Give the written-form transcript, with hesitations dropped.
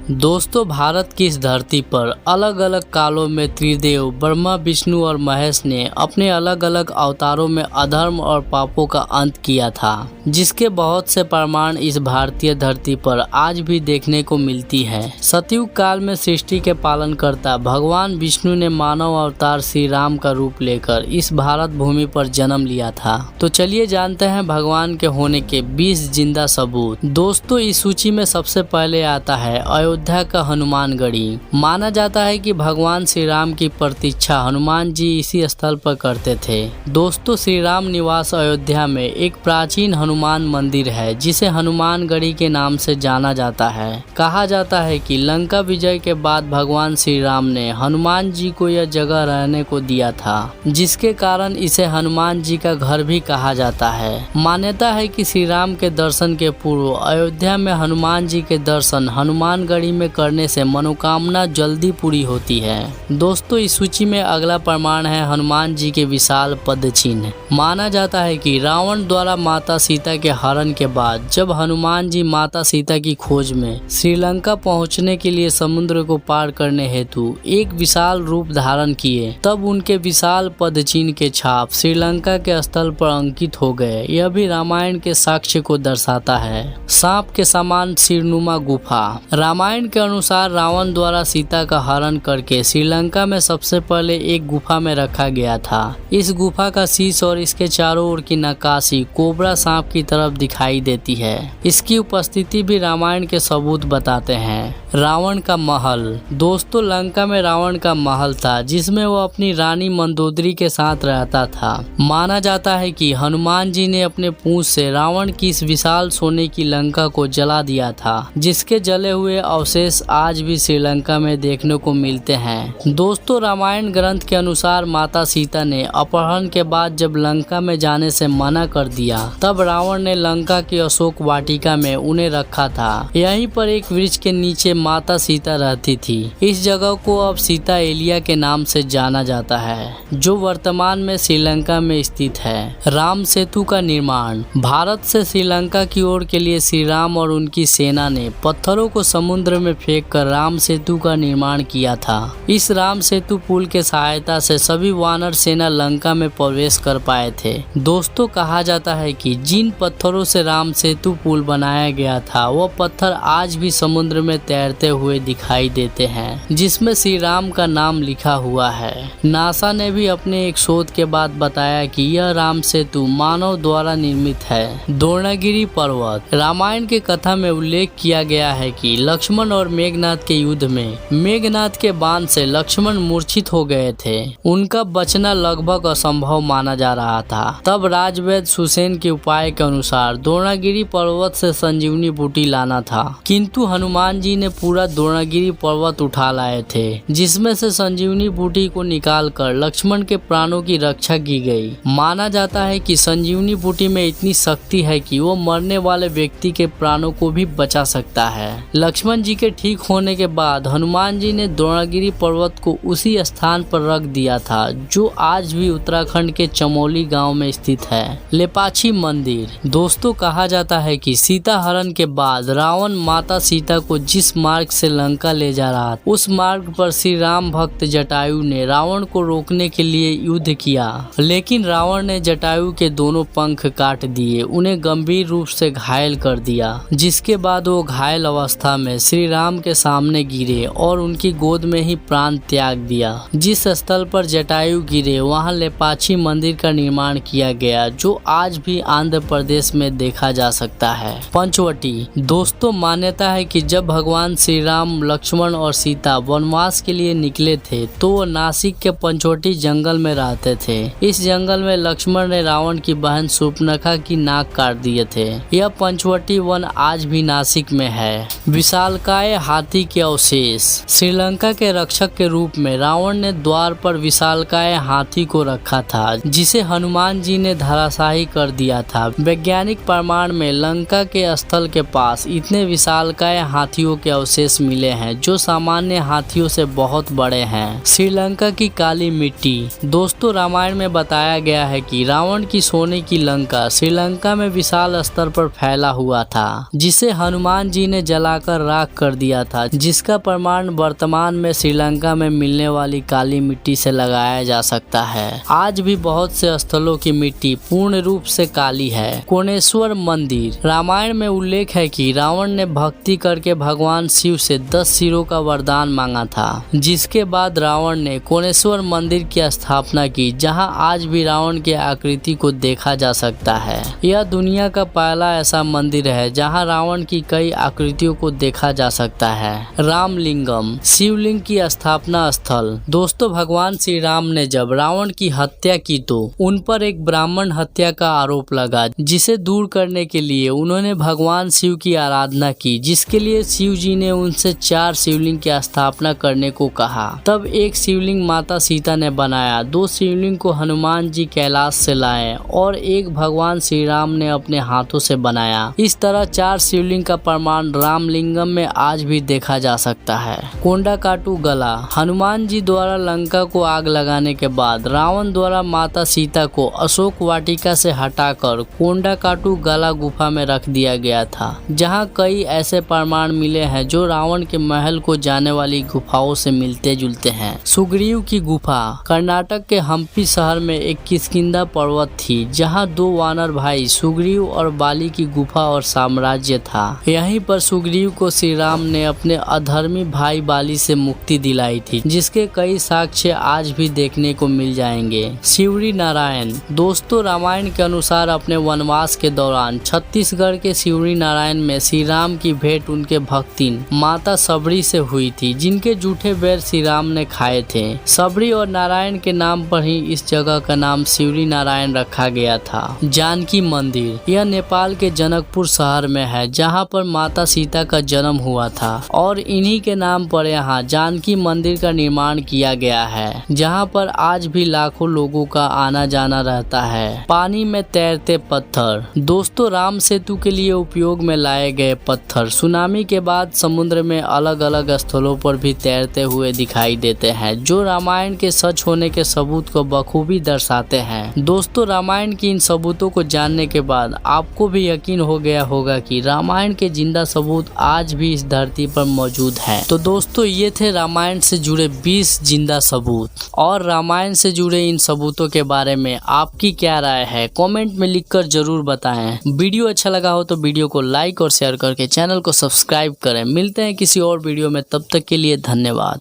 दोस्तों, भारत की इस धरती पर अलग अलग कालों में त्रिदेव ब्रह्मा, विष्णु और महेश ने अपने अलग अलग अवतारों में अधर्म और पापों का अंत किया था, जिसके बहुत से प्रमाण इस भारतीय धरती पर आज भी देखने को मिलती है। सतयुग काल में सृष्टि के पालनकर्ता भगवान विष्णु ने मानव अवतार श्री राम का रूप लेकर इस भारत भूमि पर जन्म लिया था। तो चलिए जानते हैं भगवान के होने के 20 जिंदा सबूत। दोस्तों, इस सूची में सबसे पहले आता है अयोध्या का हनुमानगढ़ी। माना जाता है कि भगवान श्री राम की प्रतीक्षा हनुमान जी इसी स्थल पर करते थे। दोस्तों, श्री राम निवास अयोध्या में एक प्राचीन हनुमान मंदिर है, जिसे हनुमानगढ़ी के नाम से जाना जाता है। कहा जाता है कि लंका विजय के बाद भगवान श्री राम ने हनुमान जी को यह जगह रहने को दिया था, जिसके कारण इसे हनुमान जी का घर भी कहा जाता है। मान्यता है कि श्री राम के दर्शन के पूर्व अयोध्या में हनुमान जी के दर्शन हनुमानगढ़ी में करने से मनोकामना जल्दी पूरी होती है। दोस्तों, इस सूची में अगला प्रमाण है हनुमान जी के विशाल पद चिन्ह। माना जाता है कि रावण द्वारा माता सीता के हरण के बाद जब हनुमान जी माता सीता की खोज में श्रीलंका पहुंचने के लिए समुद्र को पार करने हेतु एक विशाल रूप धारण किए, तब उनके विशाल पद चिन्ह के छाप श्रीलंका के स्थल पर अंकित हो गए। यह भी रामायण के साक्ष्य को दर्शाता है। सांप के समान सिरनुमा गुफा। रामायण के अनुसार रावण द्वारा सीता का हरण करके श्रीलंका में सबसे पहले एक गुफा में रखा गया था। इस गुफा का शीश और इसके चारों ओर की नक्काशी कोबरा सांप की तरफ दिखाई देती है। इसकी उपस्थिति भी रामायण के सबूत बताते हैं। रावण का महल। दोस्तों, लंका में रावण का महल था, जिसमें वो अपनी रानी मंदोदरी के साथ रहता था। माना जाता है कि हनुमान जी ने अपने पूंछ से रावण की इस विशाल सोने की लंका को जला दिया था, जिसके जले हुए अवशेष आज भी श्रीलंका में देखने को मिलते हैं। दोस्तों, रामायण ग्रंथ के अनुसार माता सीता ने अपहरण के बाद जब लंका में जाने से मना कर दिया, तब रावण ने लंका की अशोक वाटिका में उन्हें रखा था। यहीं पर एक वृक्ष के नीचे माता सीता रहती थी। इस जगह को अब सीता एलिया के नाम से जाना जाता है, जो वर्तमान में श्रीलंका में स्थित है। राम सेतु का निर्माण। भारत से श्रीलंका की ओर के लिए श्री राम और उनकी सेना ने पत्थरों को समुद्र में फेंक कर राम सेतु का निर्माण किया था। इस राम सेतु पुल के सहायता से सभी वानर सेना लंका में प्रवेश कर पाए थे। दोस्तों, कहा जाता है कि जिन पत्थरों से राम सेतु पुल बनाया गया था, वह पत्थर आज भी समुद्र में तैरते हुए दिखाई देते हैं, जिसमें श्री राम का नाम लिखा हुआ है। नासा ने भी अपने एक शोध के बाद बताया कि यह राम सेतु मानव द्वारा निर्मित है। द्रोणागिरी पर्वत। रामायण की कथा में उल्लेख किया गया है कि लक्ष्मण और मेघनाथ के युद्ध में मेघनाथ के बाण से लक्ष्मण मूर्छित हो गए थे। उनका बचना लगभग असंभव माना जा रहा था। तब राजवैद्य सुसेन के उपाय के अनुसार द्रोणागिरी पर्वत से संजीवनी बूटी लाना था, किंतु हनुमान जी ने पूरा द्रोणागिरी पर्वत उठा लाए थे, जिसमें से संजीवनी बूटी को निकालकर लक्ष्मण के प्राणों की रक्षा की गई। माना जाता है कि संजीवनी बूटी में इतनी शक्ति है कि वो मरने वाले व्यक्ति के प्राणों को भी बचा सकता है। लक्ष्मण जी के ठीक होने के बाद हनुमान जी ने द्रोणागिरी पर्वत को उसी स्थान पर रख दिया था, जो आज भी उत्तराखंड के चमोली गांव में स्थित है। लेपाक्षी मंदिर। दोस्तों, कहा जाता है कि सीता हरण के बाद रावण माता सीता को जिस मार्ग से लंका ले जा रहा था, उस मार्ग पर श्री राम भक्त जटायु ने रावण को रोकने के लिए युद्ध किया, लेकिन रावण ने जटायु के दोनों पंख काट दिए, उन्हें गंभीर रूप से घायल कर दिया, जिसके बाद वो घायल अवस्था में श्री राम के सामने गिरे और उनकी गोद में ही प्राण त्याग दिया। जिस स्थल पर जटायु गिरे, वहां लेपाक्षी मंदिर का निर्माण किया गया, जो आज भी आंध्र प्रदेश में देखा जा सकता है। पंचवटी। दोस्तों, मान्यता है कि जब भगवान श्री राम, लक्ष्मण और सीता वनवास के लिए निकले थे, तो वो नासिक के पंचवटी जंगल में रहते थे। इस जंगल में लक्ष्मण ने रावण की बहन शूर्पणखा की नाक काट दिए थे। यह पंचवटी वन आज भी नासिक में है। विशालकाय हाथी के अवशेष। श्रीलंका के रक्षक के रूप में रावण ने द्वार पर विशालकाय हाथी को रखा था, जिसे हनुमान जी ने धराशायी कर दिया था। वैज्ञानिक प्रमाण में लंका के स्थल के पास इतने विशालकाय हाथियों के अवशेष मिले हैं जो सामान्य हाथियों से बहुत बड़े हैं। श्रीलंका की काली मिट्टी। दोस्तों, रामायण में बताया गया है कि रावण की सोने की लंका श्रीलंका में विशाल स्तर पर फैला हुआ था, जिसे हनुमान जी ने जलाकर राख कर दिया था, जिसका प्रमाण वर्तमान में श्रीलंका में मिलने वाली काली मिट्टी से लगाया जा सकता है। आज भी बहुत से स्थलों की मिट्टी पूर्ण रूप से काली है। कोणेश्वर मंदिर। रामायण में उल्लेख है कि रावण ने भक्ति करके भगवान शिव से 10 सिरों का वरदान मांगा था, जिसके बाद रावण ने कोणेश्वर मंदिर की स्थापना की, जहां आज भी रावण की आकृति को देखा जा सकता है। यह दुनिया का पहला ऐसा मंदिर है जहां रावण की कई आकृतियों को देखा जा सकता है। रामलिंगम। शिवलिंग की स्थापना स्थल। दोस्तों, भगवान श्री राम ने जब रावण की हत्या की तो उन पर एक ब्राह्मण हत्या का आरोप लगा, जिसे दूर करने के लिए उन्होंने भगवान शिव की आराधना की, जिसके लिए शिव जी ने उनसे 4 शिवलिंग की स्थापना करने को कहा। तब एक शिवलिंग माता सीता ने बनाया, 2 शिवलिंग को हनुमान जी कैलाश से लाए और एक भगवान श्री राम ने अपने हाथों से बनाया। इस तरह 4 शिवलिंग का प्रमाण रामलिंगम में आज भी देखा जा सकता है। कोंडाकाटू गला। हनुमान जी द्वारा लंका को आग लगाने के बाद रावण द्वारा माता सीता को अशोक वाटिका से हटाकर कोंडाकाटू गला गुफा में रख दिया गया था, जहां कई ऐसे प्रमाण मिले हैं जो रावण के महल को जाने वाली गुफाओं से मिलते जुलते हैं। सुग्रीव की गुफा। कर्नाटक के हम्पी शहर में एक किष्किंधा पर्वत थी, जहां 2 वानर भाई सुग्रीव और बाली की गुफा और साम्राज्य था। यहीं पर सुग्रीव को श्री राम ने अपने अधर्मी भाई बाली से मुक्ति दिलाई थी, जिसके कई साक्ष्य आज भी देखने को मिल जाएंगे। शिवरी नारायण। दोस्तों, रामायण के अनुसार अपने वनवास के दौरान छत्तीसगढ़ के शिवरी नारायण में श्री राम की भेंट उनके भक्तिन माता सबरी से हुई थी, जिनके जूठे बैर श्री राम ने खाए थे। सबरी और नारायण के नाम पर ही इस जगह का नाम शिवरी नारायण रखा गया था। जानकी मंदिर। यह नेपाल के जनकपुर शहर में है, जहां पर माता सीता का जन्म हुआ था और इन्हीं के नाम पर यहाँ जानकी मंदिर का निर्माण किया गया है, जहां पर आज भी लाखों लोगों का आना जाना रहता है। पानी में तैरते पत्थर। दोस्तों, राम सेतु के लिए उपयोग में लाए गए पत्थर सुनामी के बाद समुद्र में अलग अलग स्थलों पर भी तैरते हुए दिखाई देते हैं, जो रामायण के सच होने के सबूत को बखूबी दर्शाते हैं। दोस्तों, रामायण की इन सबूतों को जानने के बाद आपको भी यकीन हो गया होगा कि रामायण के जिंदा सबूत आज भी इस धरती पर मौजूद हैं। तो दोस्तों, ये थे रामायण से जुड़े 20 जिंदा सबूत। और रामायण से जुड़े इन सबूतों के बारे में आपकी क्या राय है, कमेंट में लिखकर जरूर बताएं। वीडियो अच्छा लगा हो तो वीडियो को लाइक और शेयर करके चैनल को सब्सक्राइब करें। मिलते हैं किसी और वीडियो में, तब तक के लिए धन्यवाद।